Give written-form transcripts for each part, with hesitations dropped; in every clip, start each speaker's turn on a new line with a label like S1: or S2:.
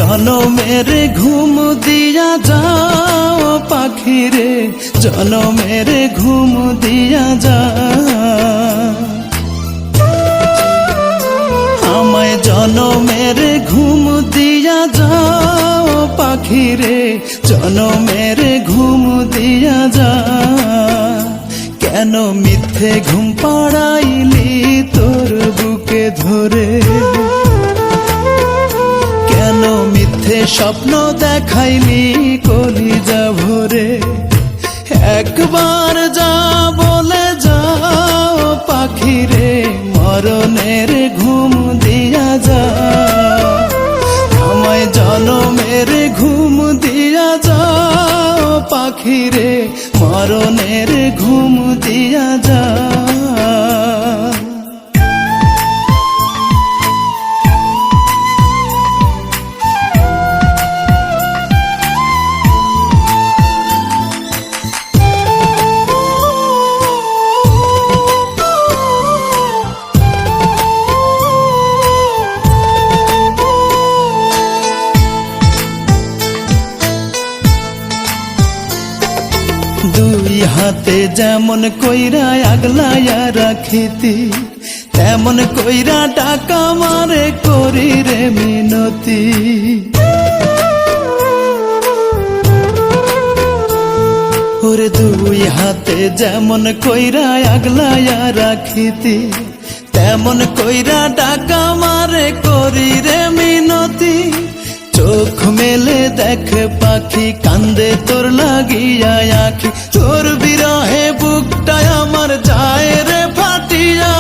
S1: জনমের ঘুম দিয়া যাও পাখি রে, জনমের ঘুম দিয়া যা। আমায় জনমের ঘুম দিয়া যাও পাখি রে, জনমের ঘুম দিয়া যা। কেন মিথ্যে ঘুম পাড়াইলি তোর বুকে ধরে, কেন মিথ্যে স্বপ্ন দেখাইলি কলিজা ভরে। একবার যা বলে যাও পাখি রে, মরণের ঘুম দিয়া যা। আমায় জনমের ঘুম দিয়া যাও পাখি রে, মরণের ঘুম দিয়া যা। দুই হাতে যেমন কইরা আগলাইয়া রাখিতি, তেমন কইরা টাকা মারে করি রে মিনতি। ওরে দুই হাতে যেমন কইরা আগলাইয়া রাখিতি, তেমন কইরা টাকা মারে করি রে মিনতি। চোখ মেলে দেখ পাখি, কান্দে তোর লাগিয়া আখি, তোর বিরহে বুকটা আমার যায় রে ফাটিয়া,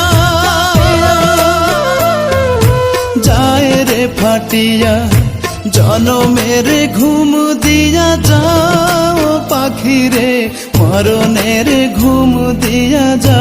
S1: যায় রে ফাটিয়া। জনমের ঘুম দিয়া যাও পাখি রে, মরণের ঘুম দিয়া যা।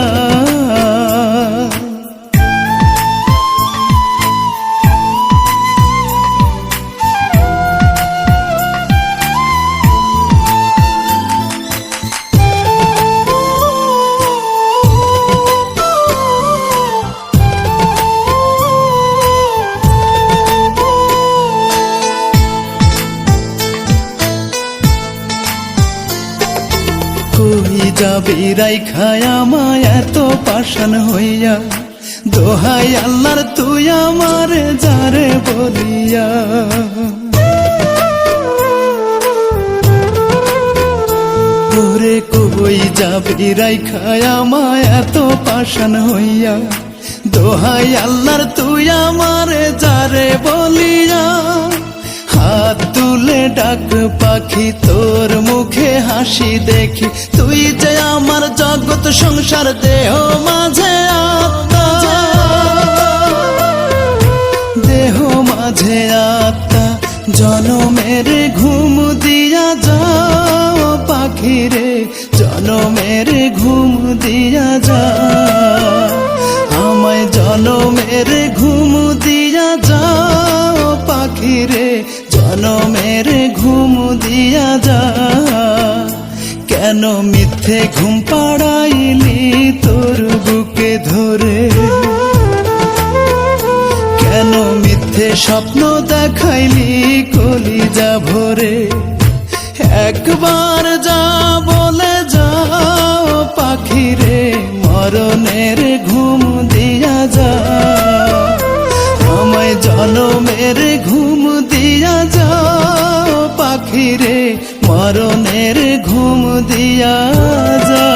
S1: কই যাবি রাইখায় আমায় এত পাষাণ হইয়া, দোহাই আল্লাহর তুই আমারে যারে বলিয়া। ওরে কই যাবি রাইখায় আমায় এত পাষাণ হইয়া, দোহাই আল্লাহর তুই আমারে যারে বলিয়া। হাত তুলে ডাক পাখি, তোর মুখে হাসি দেখি, তুই যে আমার জগৎ সংসার দেহ মাঝে আত্মা, দেহ মাঝে আত্মা। জনমের ঘুম দিয়া যাও পাখি রে, জনমের ঘুম দিয়া যা। আমায় জনমের ঘুম দিয়া যাও পাখি রে, জনমের ঘুম দিয়া যা। কেন মিথ্যে ঘুম পাড়াইলি তোর বুকে ধরে, কেন মিথ্যে স্বপ্ন দেখাইলি কলিজা ভরে। একবার যা বলে যাও পাখি রে, মরণের ঘুম দিয়া যা। আমায় জনমের ঘুম দিয়া যাও পাখি রে, মরণের ঘুম দিয়া যা।